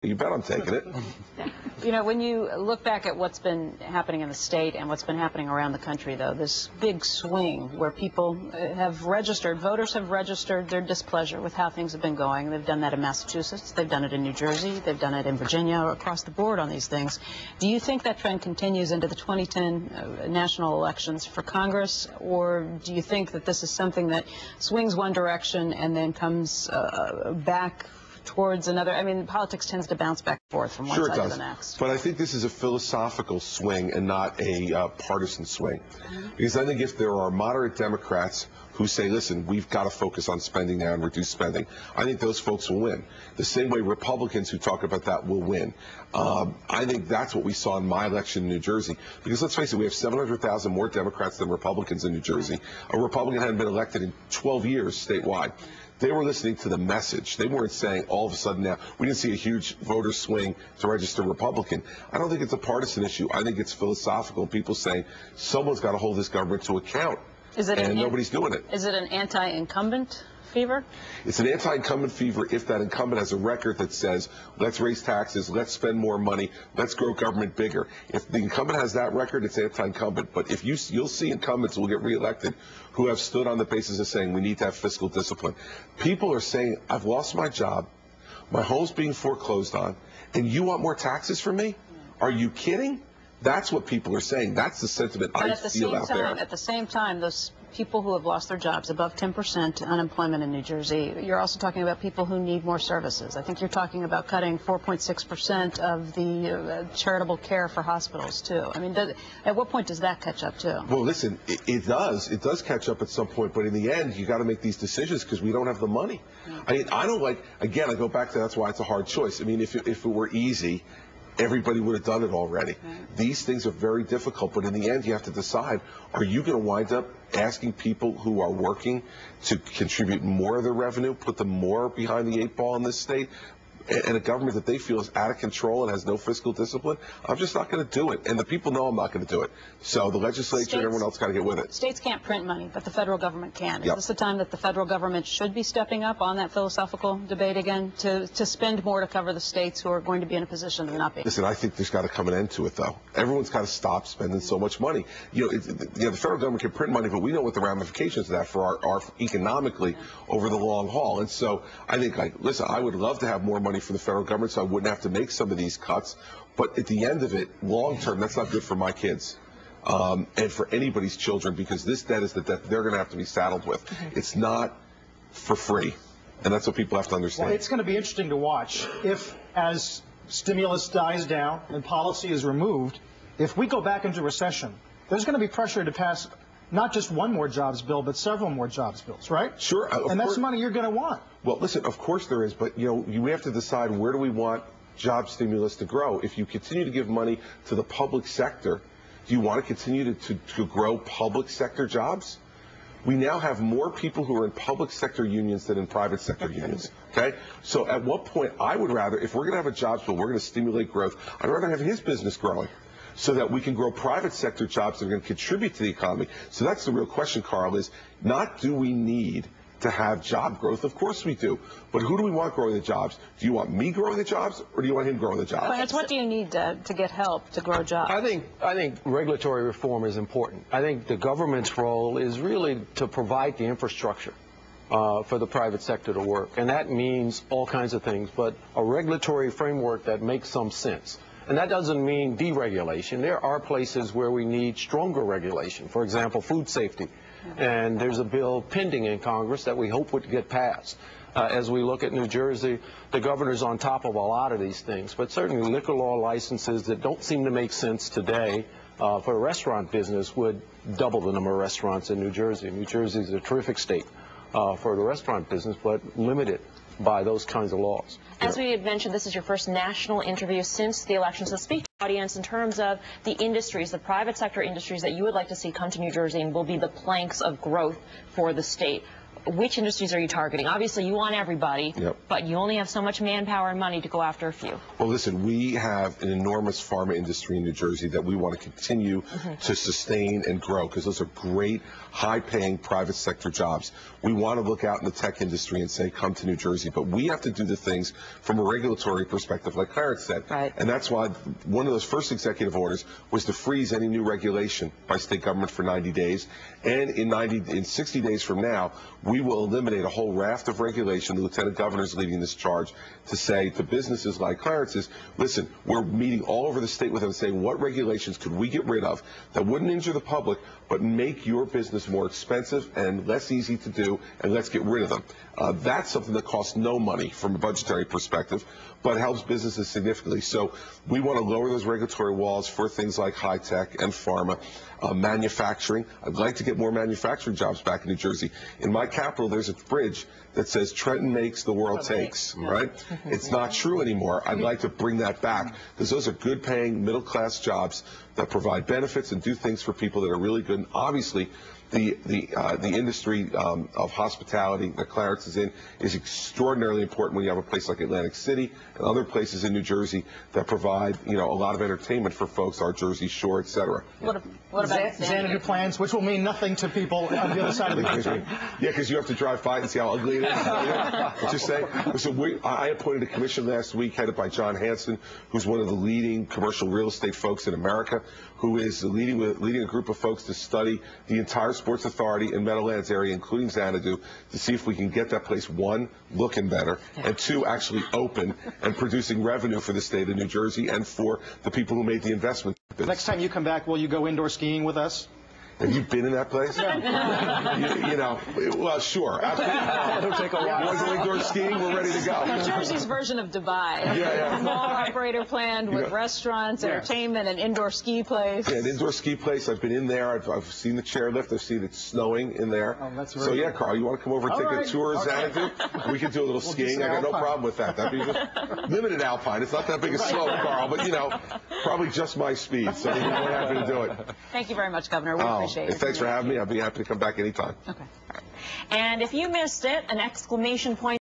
You bet I'm taking it. You know, when you look back at what's been happening in the state and what's been happening around the country, though, this big swing where people have registered, voters have registered their displeasure with how things have been going. They've done that in Massachusetts. They've done it in New Jersey. They've done it in Virginia, or across the board on these things. Do you think that trend continues into the 2010 national elections for Congress, or do you think that this is something that swings one direction and then comes back towards another? I mean, politics tends to bounce back and forth from one side to the next. But I think this is a philosophical swing and not a partisan swing. Because I think if there are moderate Democrats who say, listen, we've got to focus on spending now and reduce spending, I think those folks will win. The same way Republicans who talk about that will win. I think that's what we saw in my election in New Jersey. Because let's face it, we have 700,000 more Democrats than Republicans in New Jersey. A Republican hadn't been elected in 12 years statewide. They were listening to the message. They weren't saying all of a sudden now, we didn't see a huge voter swing to register Republican. I don't think it's a partisan issue. I think it's philosophical. People saying someone's got to hold this government to account, and nobody's doing it. Is it an anti-incumbent fever? It's an anti-incumbent fever if that incumbent has a record that says, let's raise taxes, let's spend more money, let's grow government bigger. If the incumbent has that record, it's anti-incumbent. But if you'll see incumbents who will get reelected who have stood on the basis of saying we need to have fiscal discipline. People are saying, I've lost my job, my home's being foreclosed on, and you want more taxes from me? Are you kidding? That's what people are saying. That's the sentiment I feel out there. At the same time, those people who have lost their jobs, above 10% unemployment in New Jersey, you're also talking about people who need more services. I think you're talking about cutting 4.6% of the charitable care for hospitals, too. I mean, at what point does that catch up, too? Well, listen, it does. It does catch up at some point, but in the end, you got to make these decisions because we don't have the money. I mean, I don't like, again, I go back to that's why it's a hard choice. I mean, if it were easy, everybody would have done it already. These things are very difficult, but in the end, you have to decide, are you going to wind up asking people who are working to contribute more of their revenue, put them more behind the 8 ball in this state, and a government that they feel is out of control and has no fiscal discipline? I'm just not going to do it. And the people know I'm not going to do it. So the legislature and everyone else got to get with it. States can't print money, but the federal government can. Is this the time that the federal government should be stepping up on that philosophical debate again to spend more to cover the states who are going to be in a position of not being? Listen, I think there's got to come an end to it, though. Everyone's got to stop spending so much money. The federal government can print money, but we know what the ramifications of that for our economically over the long haul. And so I think, listen, I would love to have more money for the federal government so I wouldn't have to make some of these cuts. But at the end of it, long term, that's not good for my kids and for anybody's children, because this debt is the debt they're going to have to be saddled with. It's not for free. And that's what people have to understand. Well, it's going to be interesting to watch if, as stimulus dies down and policy is removed, if we go back into recession, there's going to be pressure to pass not just one more jobs bill, but several more jobs bills, right? Sure. And that's money you're going to want. Well, listen, of course there is, but, you have to decide, where do we want job stimulus to grow? If you continue to give money to the public sector, do you want to continue to grow public sector jobs? We now have more people who are in public sector unions than in private sector unions, okay? So at what point, I would rather, if we're going to have a jobs bill, we're going to stimulate growth, I'd rather have his business growing, so that we can grow private sector jobs that are going to contribute to the economy. So that's the real question, Carl, is not do we need to have job growth? Of course we do. But who do we want growing the jobs? Do you want me growing the jobs, or do you want him growing the jobs? Clarence, what do you need to get help to grow jobs? I think regulatory reform is important. I think the government's role is really to provide the infrastructure for the private sector to work. And that means all kinds of things, but a regulatory framework that makes some sense. And that doesn't mean deregulation. There are places where we need stronger regulation. For example, food safety. And there's a bill pending in Congress that we hope would get passed. As we look at New Jersey, the governor's on top of a lot of these things. But certainly liquor law licenses that don't seem to make sense today for the restaurant business would double the number of restaurants in New Jersey. New Jersey is a terrific state for the restaurant business, but limited by those kinds of laws. As we had mentioned, this is your first national interview since the election, so speak audience in terms of the industries, the private sector industries that you would like to see come to New Jersey and will be the planks of growth for the state. Which industries are you targeting? Obviously, you want everybody, but you only have so much manpower and money to go after a few. Well, listen, we have an enormous pharma industry in New Jersey that we want to continue to sustain and grow because those are great, high-paying private sector jobs. We want to look out in the tech industry and say, come to New Jersey, but we have to do the things from a regulatory perspective, like Clarence said. Right. And that's why one of those first executive orders was to freeze any new regulation by state government for 90 days. And in 60 days from now, we will eliminate a whole raft of regulation. The Lieutenant Governor is leading this charge to say to businesses like Clarence's, listen, we're meeting all over the state with them saying, what regulations could we get rid of that wouldn't injure the public, but make your business more expensive and less easy to do, and let's get rid of them. That's something that costs no money from a budgetary perspective, but helps businesses significantly. So we want to lower those regulatory walls for things like high tech and pharma, manufacturing. I'd like to get more manufacturing jobs back in New Jersey. In my capital, there's a bridge that says Trenton makes, the world takes, right? It's not true anymore. I'd like to bring that back because those are good paying middle class jobs that provide benefits and do things for people that are really good. And obviously, the industry of hospitality that Clarence is in is extraordinarily important when you have a place like Atlantic City and other places in New Jersey that provide, a lot of entertainment for folks, our Jersey Shore, et cetera. What about Xanadu plans, which will mean nothing to people on the other side of the country. Yeah, because you have to drive by and see how ugly it is. What you're saying? So I appointed a commission last week headed by John Hanson, who's one of the leading commercial real estate folks in America, who is leading a group of folks to study the entire Sports Authority and Meadowlands area, including Xanadu, to see if we can get that place, one, looking better, and two, actually open and producing revenue for the state of New Jersey and for the people who made the investment. Next time you come back, will you go indoor skiing with us? Have you been in that place? Well, sure. It'll take a while. Want to go indoor skiing? We're ready to go. New Jersey's version of Dubai. Small operator planned with restaurants, entertainment, an indoor ski place. Yeah, an indoor ski place. I've been in there. I've seen the chairlift. I've seen it snowing in there. Oh, that's so, yeah, Carl, you want to come over and take a tour of Xanadu? We can do a little skiing. I got no problem with that. That'd be just limited alpine. It's not that big a slope, Carl, but, probably just my speed. So we're happy to do it. Thank you very much, Governor. We appreciate it. Thanks for having me. I'll be happy to come back anytime. Okay. And if you missed it, an exclamation point